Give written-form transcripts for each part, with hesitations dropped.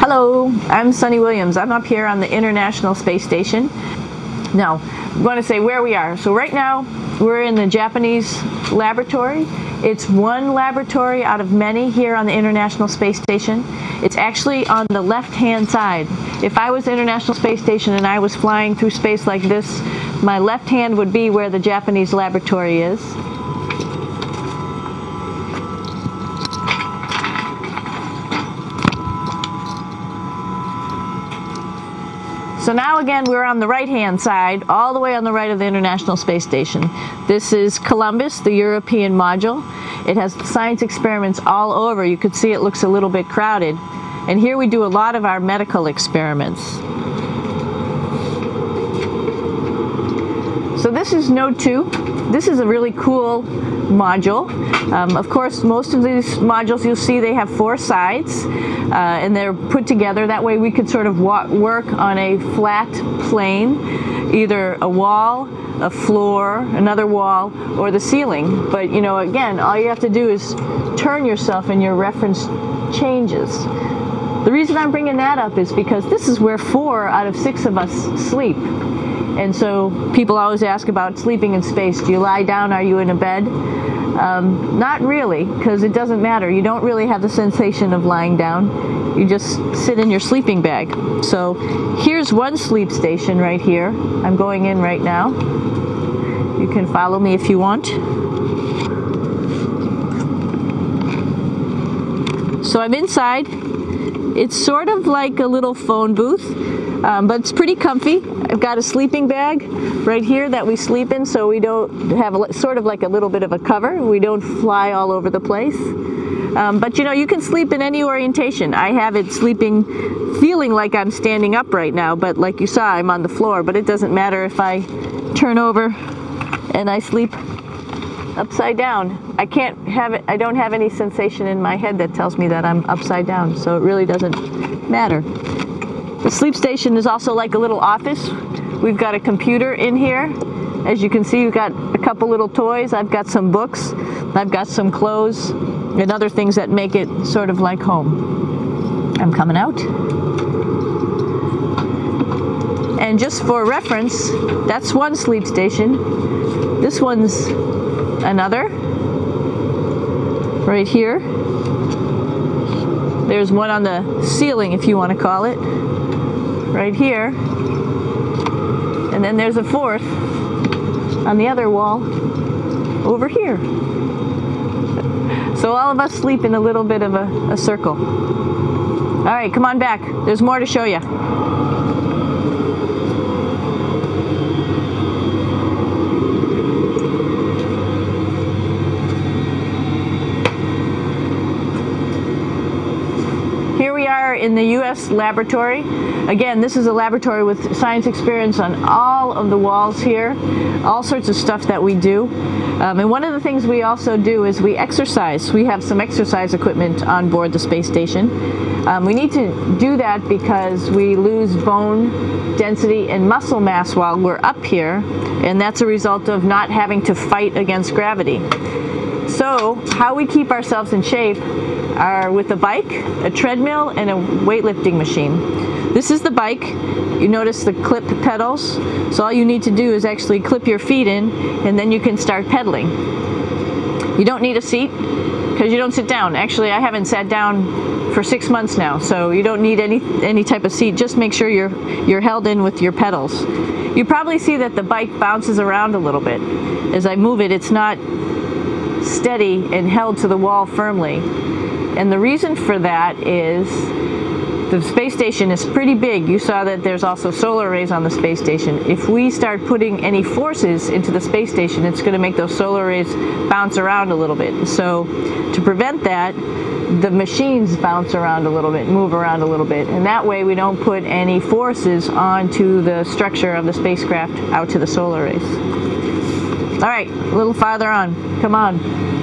Hello, I'm Sunny Williams. I'm up here on the International Space Station. Now, I'm going to say where we are. So right now, we're in the Japanese laboratory. It's one laboratory out of many here on the International Space Station. It's actually on the left-hand side. If I was International Space Station and I was flying through space like this, my left hand would be where the Japanese laboratory is. So now again, we're on the right-hand side, all the way on the right of the International Space Station. This is Columbus, the European module. It has science experiments all over. You could see it looks a little bit crowded. And here we do a lot of our medical experiments. So this is Node 2. This is a really cool module. Of course, most of these modules you'll see they have 4 sides and they're put together. That way we could sort of work on a flat plane, either a wall, a floor, another wall, or the ceiling. But you know, again, all you have to do is turn yourself and your reference changes. The reason I'm bringing that up is because this is where 4 out of 6 of us sleep. And so people always ask about sleeping in space. Do you lie down? Are you in a bed? Not really, because it doesn't matter. You don't really have the sensation of lying down. You just sit in your sleeping bag. So here's one sleep station right here. I'm going in right now. You can follow me if you want. So I'm inside. It's sort of like a little phone booth, but it's pretty comfy. I've got a sleeping bag right here that we sleep in, so we don't have sort of like a little bit of a cover. We don't fly all over the place. But you know, you can sleep in any orientation. I have it sleeping, feeling like I'm standing up right now, but like you saw, I'm on the floor. But it doesn't matter if I turn over and I sleep upside down. I can't have it. I don't have any sensation in my head that tells me that I'm upside down, so it really doesn't matter. The sleep station is also like a little office. We've got a computer in here. As you can see, we've got a couple little toys. I've got some books. I've got some clothes and other things that make it sort of like home. I'm coming out. And just for reference, that's one sleep station. This one's another. Right here. There's one on the ceiling, if you want to call it. Right here. And then there's a 4th on the other wall over here. So all of us sleep in a little bit of a circle. All right, come on back. There's more to show you. Here we are in the U.S. laboratory. Again, this is a laboratory with science experience on all of the walls here, all sorts of stuff that we do. And one of the things we also do is we exercise. We have some exercise equipment on board the space station. We need to do that because we lose bone density and muscle mass while we're up here, and that's a result of not having to fight against gravity. So how we keep ourselves in shape are with a bike, a treadmill, and a weightlifting machine. This is the bike. You notice the clip pedals. So all you need to do is actually clip your feet in, and then you can start pedaling. You don't need a seat because you don't sit down. Actually, I haven't sat down for 6 months now, so you don't need any type of seat. Just make sure you're held in with your pedals. You probably see that the bike bounces around a little bit. As I move it, it's not steady and held to the wall firmly. And the reason for that is the space station is pretty big. You saw that there's also solar arrays on the space station. If we start putting any forces into the space station, it's going to make those solar arrays bounce around a little bit. So to prevent that, the machines bounce around a little bit, move around a little bit, and that way we don't put any forces onto the structure of the spacecraft out to the solar arrays. All right, a little farther on. Come on.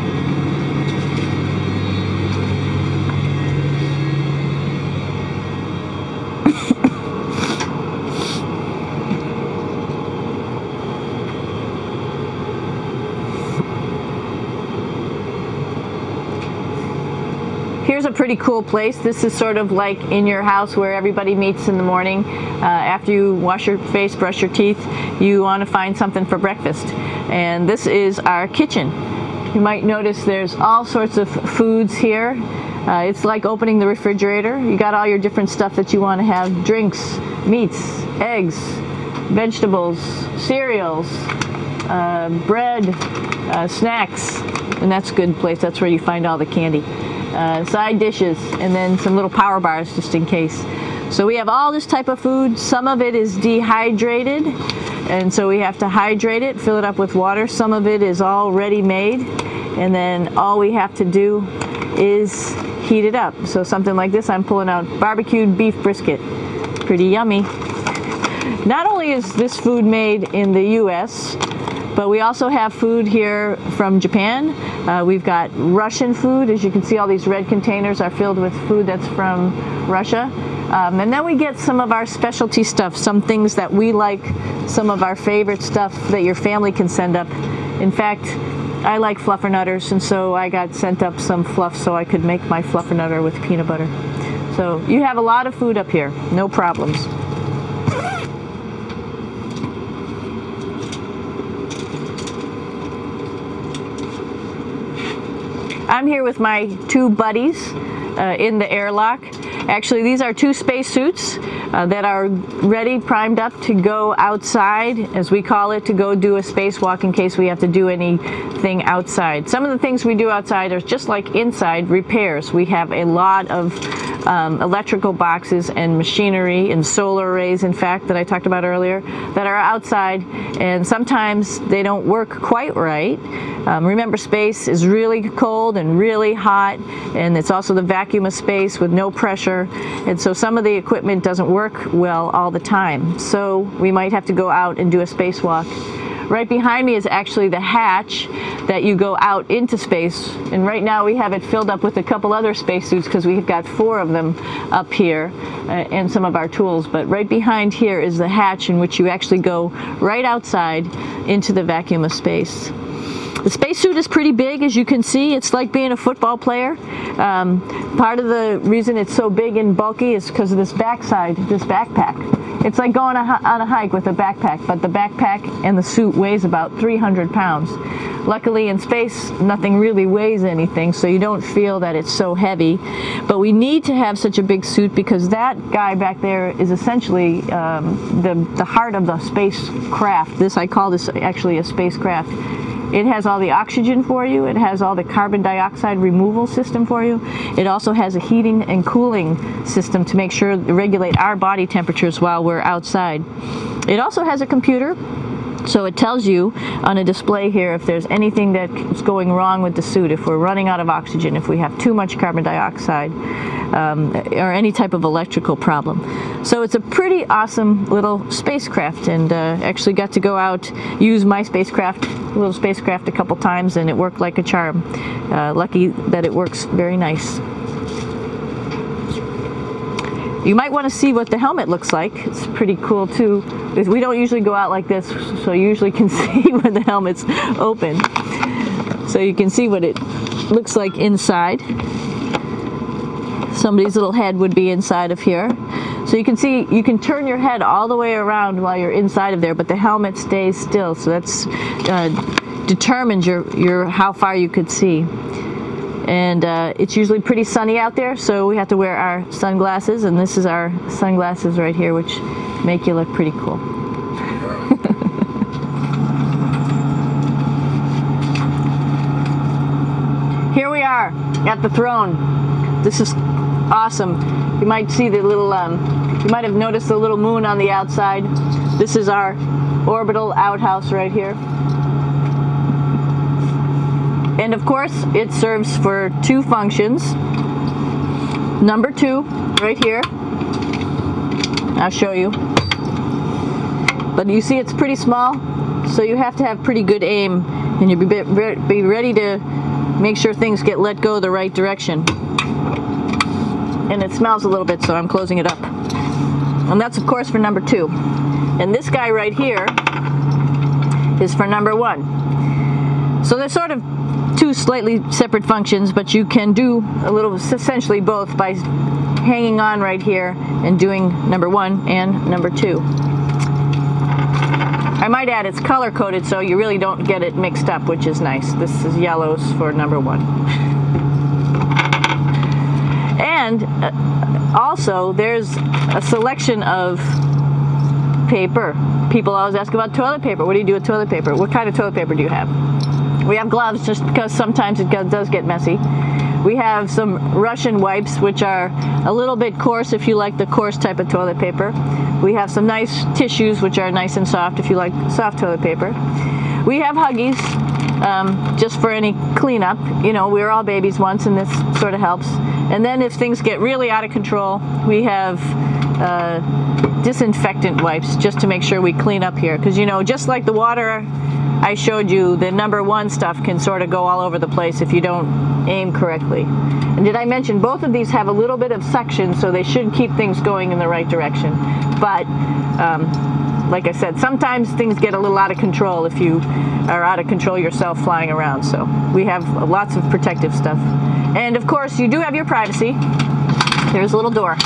Here's Here's a pretty cool place. This is sort of like in your house where everybody meets in the morning. After you wash your face, brush your teeth, you want to find something for breakfast. And this is our kitchen. You might notice there's all sorts of foods here. It's like opening the refrigerator. You got all your different stuff that you want to have: drinks, meats, eggs, vegetables, cereals, bread, snacks, and that's a good place. That's where you find all the candy. Side dishes, and then some little power bars just in case. So we have all this type of food. Some of it is dehydrated, and so we have to hydrate it, fill it up with water. Some of it is already made, and then all we have to do is heat it up. So something like this, I'm pulling out barbecued beef brisket. Pretty yummy. Not only is this food made in the US, but we also have food here from Japan. We've got Russian food. As you can see, all these red containers are filled with food that's from Russia. And then we get some of our specialty stuff, some things that we like, some of our favorite stuff that your family can send up. In fact, I like fluffernutters, and so I got sent up some fluff so I could make my fluffernutter with peanut butter. So you have a lot of food up here, no problems. I'm here with my two buddies in the airlock. Actually, these are two spacesuits that are ready, primed up to go outside, as we call it, to go do a spacewalk in case we have to do anything outside. Some of the things we do outside are just like inside, repairs. We have a lot of electrical boxes and machinery and solar arrays, in fact, that I talked about earlier, that are outside, and sometimes they don't work quite right. Remember, space is really cold and really hot, and it's also the vacuum of space with no pressure, and so some of the equipment doesn't work well all the time. So we might have to go out and do a spacewalk. Right behind me is actually the hatch that you go out into space, and right now we have it filled up with a couple other spacesuits because we've got 4 of them up here and some of our tools. But right behind here is the hatch in which you actually go right outside into the vacuum of space. The spacesuit is pretty big, as you can see. It's like being a football player. Part of the reason it's so big and bulky is because of this backside, this backpack. It's like going on a hike with a backpack, but the backpack and the suit weighs about 300 pounds. Luckily in space, nothing really weighs anything, so you don't feel that it's so heavy. But we need to have such a big suit because that guy back there is essentially the heart of the spacecraft. I call this actually a spacecraft. It has all the oxygen for you. It has all the carbon dioxide removal system for you. It also has a heating and cooling system to make sure to regulate our body temperatures while we're outside. It also has a computer, so it tells you on a display here if there's anything that's going wrong with the suit, if we're running out of oxygen, if we have too much carbon dioxide, or any type of electrical problem. So it's a pretty awesome little spacecraft, and actually got to go out, use my little spacecraft a couple times, and it worked like a charm. Lucky that it works very nice. You might want to see what the helmet looks like. It's pretty cool too. We don't usually go out like this, so you usually can see when the helmet's open. So you can see what it looks like inside. Somebody's little head would be inside of here. So you can see, you can turn your head all the way around while you're inside of there, but the helmet stays still. So that's determines how far you could see. And it's usually pretty sunny out there, so we have to wear our sunglasses, and this is our sunglasses right here, which make you look pretty cool. Here we are at the throne. This is awesome. You might see the little, you might have noticed the little moon on the outside. This is our orbital outhouse right here. And of course, it serves for 2 functions. Number 2, right here. I'll show you. But you see it's pretty small, so you have to have pretty good aim, and you be ready to make sure things get let go the right direction. And it smells a little bit, so I'm closing it up. And that's of course for number 2. And this guy right here is for number 1. So they're sort of two slightly separate functions, but you can do a little, essentially both, by hanging on right here and doing number 1 and number 2. I might add it's color coded so you really don't get it mixed up, which is nice. This is yellows for number 1. And also there's a selection of paper. People always ask about toilet paper. What do you do with toilet paper? What kind of toilet paper do you have? We have gloves just because sometimes it does get messy. We have some Russian wipes, which are a little bit coarse if you like the coarse type of toilet paper. We have some nice tissues, which are nice and soft if you like soft toilet paper. We have Huggies, just for any cleanup. You know, we were all babies once, and this sort of helps. And then if things get really out of control, we have disinfectant wipes, just to make sure we clean up here. Because, you know, just like the water I showed you, the number 1 stuff can sort of go all over the place if you don't aim correctly. And did I mention both of these have a little bit of suction, so they should keep things going in the right direction. But like I said, sometimes things get a little out of control if you are out of control yourself flying around. So we have lots of protective stuff. And of course, you do have your privacy. There's a little door,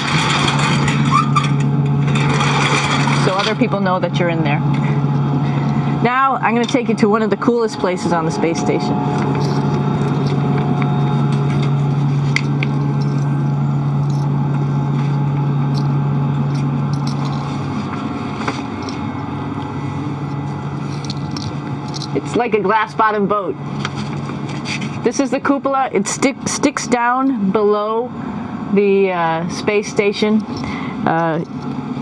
so other people know that you're in there. Now I'm going to take you to one of the coolest places on the space station. It's like a glass-bottom boat. This is the cupola. It sticks down below the space station.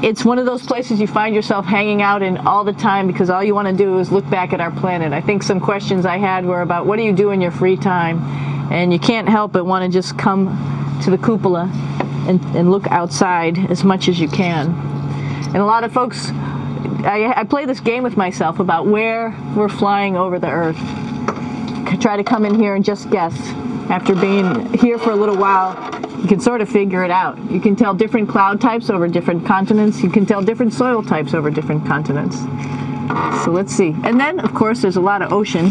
It's one of those places you find yourself hanging out in all the time because all you want to do is look back at our planet. I think some questions I had were about what do you do in your free time, and you can't help but want to just come to the cupola and look outside as much as you can. And a lot of folks, I play this game with myself about where we're flying over the Earth. I try to come in here and just guess. After being here for a little while, you can sort of figure it out. You can tell different cloud types over different continents. You can tell different soil types over different continents. So let's see. And then, of course, there's a lot of ocean.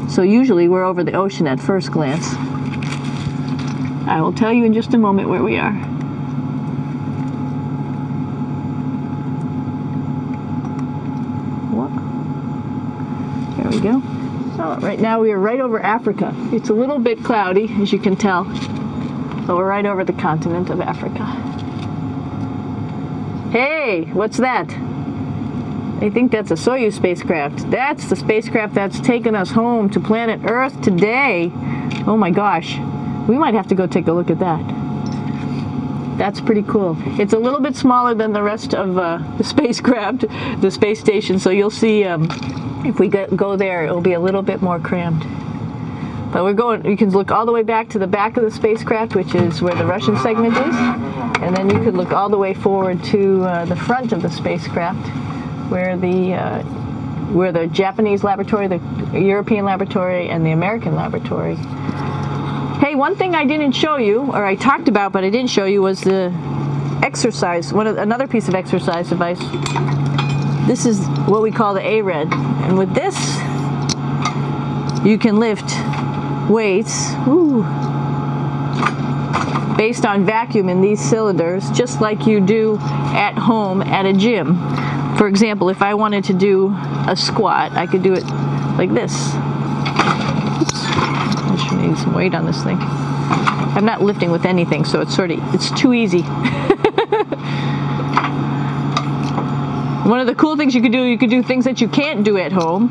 So usually we're over the ocean at first glance. I will tell you in just a moment where we are. There we go. Oh, right now we are right over Africa. It's a little bit cloudy, as you can tell. But we're right over the continent of Africa. Hey, what's that? I think that's a Soyuz spacecraft. That's the spacecraft that's taken us home to planet Earth today. Oh my gosh. We might have to go take a look at that. That's pretty cool. It's a little bit smaller than the rest of the spacecraft, the space station, so you'll see if we go there, it'll be a little bit more crammed. But we're going, you can look all the way back to the back of the spacecraft, which is where the Russian segment is. And then you could look all the way forward to the front of the spacecraft, where the Japanese laboratory, the European laboratory, and the American laboratory. Hey, one thing I didn't show you, or I talked about but I didn't show you, was the exercise, another piece of exercise device. This is what we call the ARED. And with this, you can lift weights based on vacuum in these cylinders, just like you do at home at a gym. For example, if I wanted to do a squat, I could do it like this. Oops. I should need some weight on this thing. I'm not lifting with anything, so it's too easy. One of the cool things you could do things that you can't do at home.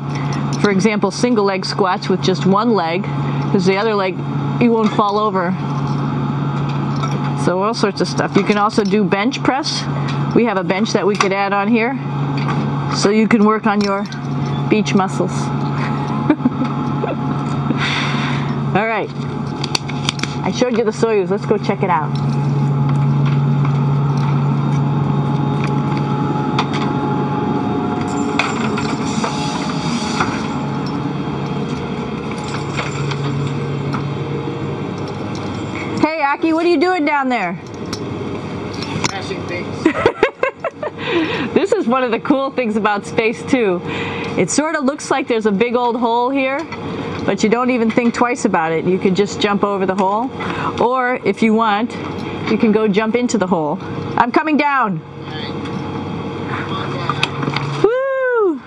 For example, single leg squats with just one leg, because the other leg, you won't fall over. So all sorts of stuff. You can also do bench press. We have a bench that we could add on here, so you can work on your beach muscles. All right. I showed you the Soyuz. Let's go check it out. Hey, Aki, what are you doing down there? Crashing things. This is one of the cool things about space, too. It sort of looks like there's a big old hole here, but you don't even think twice about it. You could just jump over the hole, or if you want, you can go jump into the hole. I'm coming down. Woo!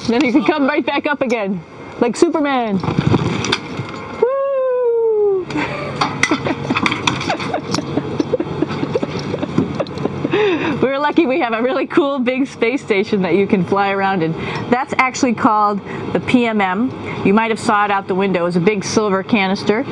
Then you can come right back up again, like Superman. Woo! We're lucky we have a really cool big space station that you can fly around in. That's actually called the PMM. You might have saw it out the window. It's a big silver canister.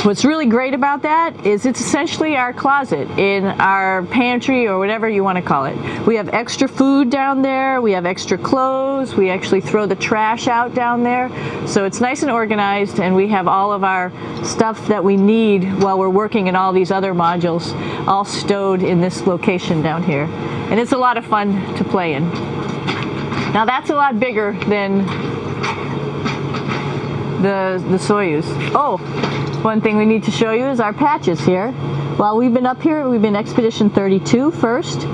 What's really great about that is it's essentially our closet in our pantry, or whatever you want to call it. We have extra food down there, we have extra clothes, we actually throw the trash out down there. So it's nice and organized, and we have all of our stuff that we need while we're working in all these other modules all stowed in this location down here. And it's a lot of fun to play in. Now that's a lot bigger than the Soyuz. Oh, one thing we need to show you is our patches here. While we've been up here, we've been Expedition 32 first,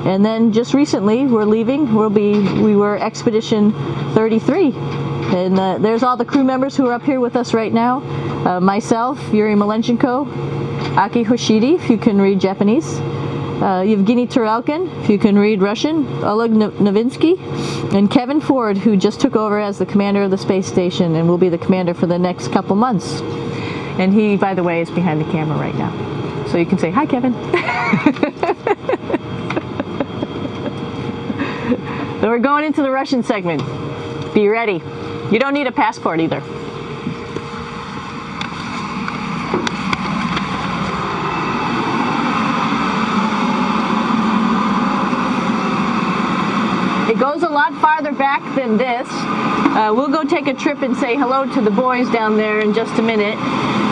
and then just recently we're leaving. We were Expedition 33, and there's all the crew members who are up here with us right now. Myself, Yuri Malenchenko, Aki Hoshidi, if you can read Japanese, Yevgeny Turelkin, if you can read Russian, Oleg Novinsky, and Kevin Ford, who just took over as the commander of the space station and will be the commander for the next couple months. And he, by the way, is behind the camera right now. So you can say, hi, Kevin. So we're going into the Russian segment. Be ready. You don't need a passport either. It goes a lot farther back than this. We'll go take a trip and say hello to the boys down there in just a minute.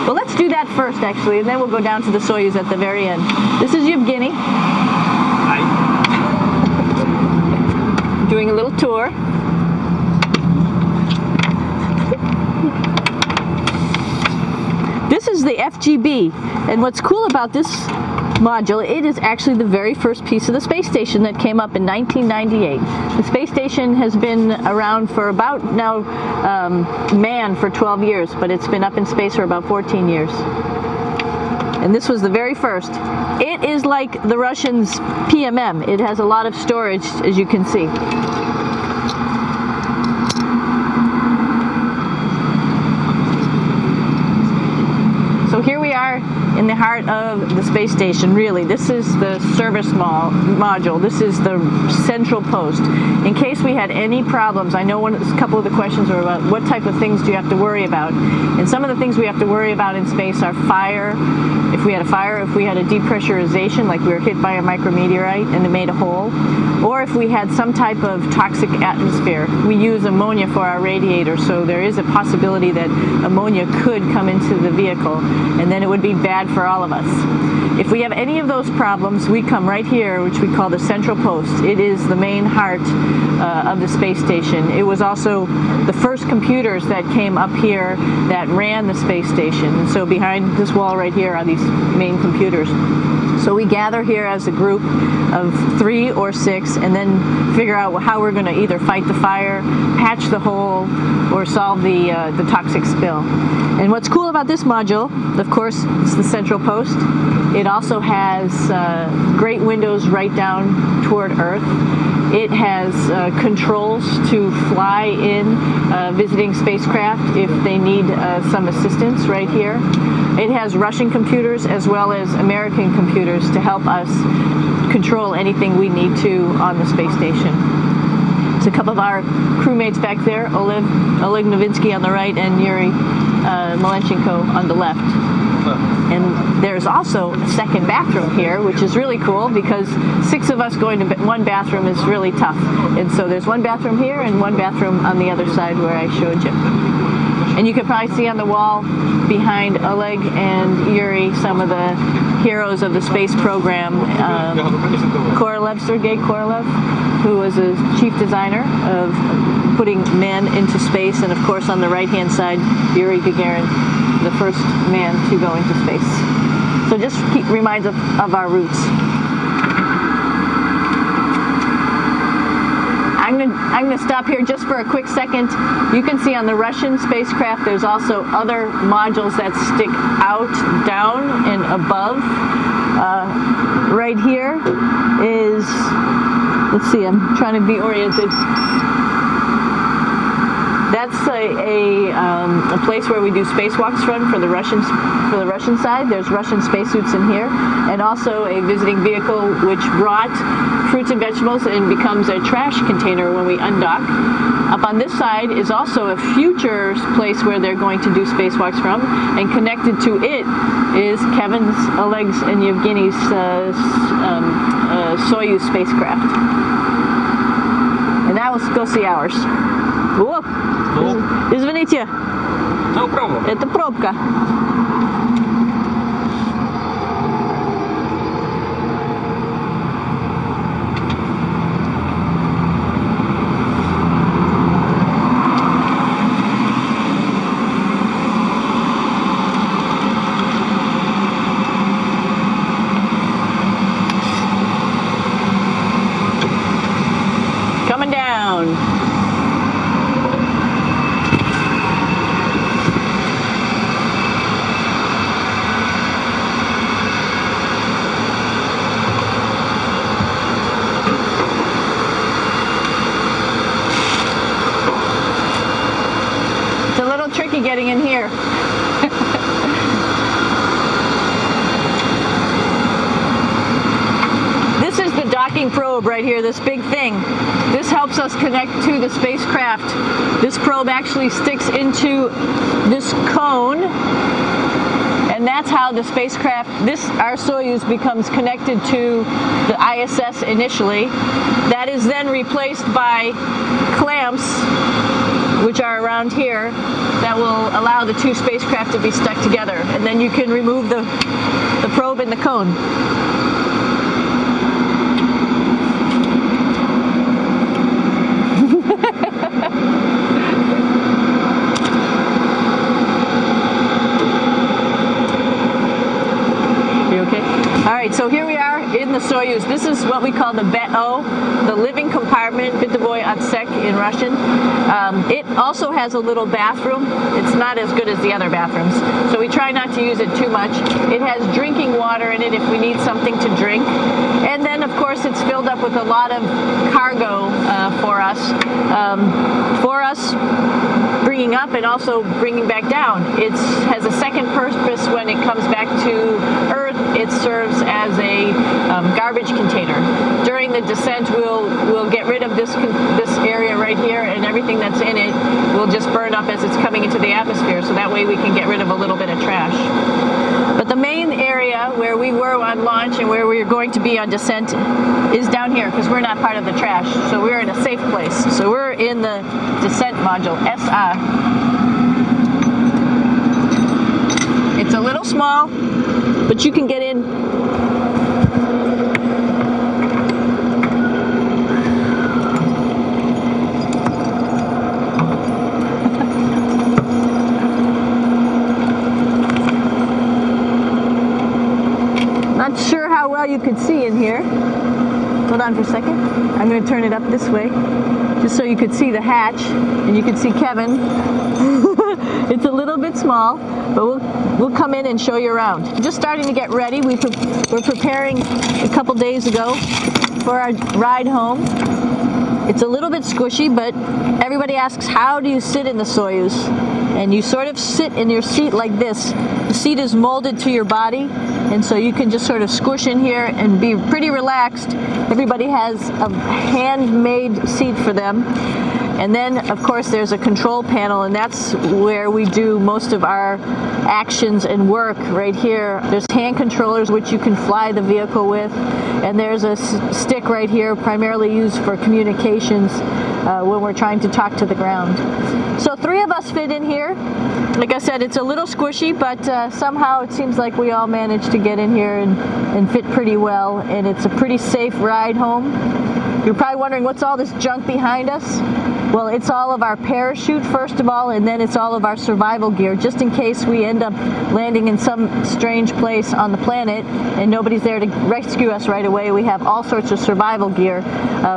Well, let's do that first, actually, and then we'll go down to the Soyuz at the very end. This is Yevgeny. Hi. Doing a little tour. This is the FGB, and what's cool about this module, it is actually the very first piece of the space station that came up in 1998. The space station has been around for about now manned for 12 years, but it's been up in space for about 14 years. And this was the very first. It is like the Russians' PMM. It has a lot of storage, as you can see. So here we are in the heart of the space station, really. This is the service module. This is the central post. In case we had any problems, I know a couple of the questions were about what type of things do you have to worry about. And some of the things we have to worry about in space are fire. If we had a fire, if we had a depressurization, like we were hit by a micrometeorite and it made a hole, or if we had some type of toxic atmosphere. We use ammonia for our radiator, so there is a possibility that ammonia could come into the vehicle, and then it would be bad for all of us. If we have any of those problems, we come right here, which we call the central post. It is the main heart of the space station. It was also the first computers that came up here that ran the space station. And so behind this wall right here are these main computers. So we gather here as a group of 3 or 6 and then figure out how we're going to either fight the fire, patch the hole, or solve the toxic spill. And what's cool about this module, of course, it's the central post. It also has great windows right down toward Earth. It has controls to fly in visiting spacecraft if they need some assistance right here. It has Russian computers as well as American computers to help us control anything we need to on the space station. It's a couple of our crewmates back there, Oleg Novinsky on the right and Yuri Malenchenko on the left. And there's also a second bathroom here, which is really cool because 6 of us going to one bathroom is really tough. And so there's one bathroom here and one bathroom on the other side where I showed you. And you can probably see on the wall behind Oleg and Yuri some of the heroes of the space program. Korolev, Sergei Korolev, who was a chief designer of putting men into space, and of course on the right-hand side, Yuri Gagarin, the first man to go into space. So just reminds us of our roots. I'm gonna stop here just for a quick second. You can see on the Russian spacecraft there's also other modules that stick out, down, and above. Right here is, let's see, I'm trying to be oriented. That's a place where we do spacewalks from for the Russian side. There's Russian spacesuits in here, and also a visiting vehicle which brought fruits and vegetables and becomes a trash container when we undock. Up on this side is also a future place where they're going to do spacewalks from, and connected to it is Kevin's, Oleg's, and Yevgeny's Soyuz spacecraft. And now let's go see ours. О, извините, No problem. это пробка. Coming down. Tricky getting in here. This is the docking probe right here, this big thing. This helps us connect to the spacecraft. This probe actually sticks into this cone, and that's how the spacecraft, our Soyuz, becomes connected to the ISS initially. That is then replaced by clamps, which are around here, that will allow the two spacecraft to be stuck together. And then you can remove the probe and the cone. You okay? All right, so here we are in the Soyuz. This is what we call the BEO, the living compartment, Bitovoy Otsek in Russian. It also has a little bathroom. It's not as good as the other bathrooms, so we try not to use it too much. It has drinking water in it if we need something to drink. And then, of course, it's filled up with a lot of cargo for us bringing up and also bringing back down. It has a second purpose when it comes back to Earth. It serves as a garbage container. During the descent, we'll get rid of this area right here, and everything that's in it will just burn up as it's coming into the atmosphere, so that way we can get rid of a little bit of trash. But the main area where we were on launch and where we're going to be on descent is down here, because we're not part of the trash, so we're in a safe place. So we're in the descent module, SA. It's a little small, but you can get in. Not sure how well you could see in here. Hold on for a second. I'm going to turn it up this way, just so you could see the hatch and you could see Kevin. It's a little bit small, but we'll come in and show you around. Just starting to get ready. We're preparing a couple days ago for our ride home. It's a little bit squishy, but everybody asks, how do you sit in the Soyuz? And you sort of sit in your seat like this. The seat is molded to your body, and so you can just sort of squish in here and be pretty relaxed. Everybody has a handmade seat for them. And then, of course, there's a control panel, and that's where we do most of our actions and work right here. There's hand controllers which you can fly the vehicle with, and there's a stick right here primarily used for communications when we're trying to talk to the ground. So 3 of us fit in here. Like I said, it's a little squishy, but somehow it seems like we all managed to get in here and fit pretty well, and it's a pretty safe ride home. You're probably wondering, what's all this junk behind us? Well, it's all of our parachute, first of all, and then it's all of our survival gear, just in case we end up landing in some strange place on the planet and nobody's there to rescue us right away. We have all sorts of survival gear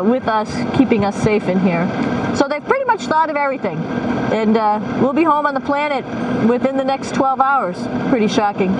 with us, keeping us safe in here. So they've pretty much thought of everything. And we'll be home on the planet within the next 12 hours. Pretty shocking.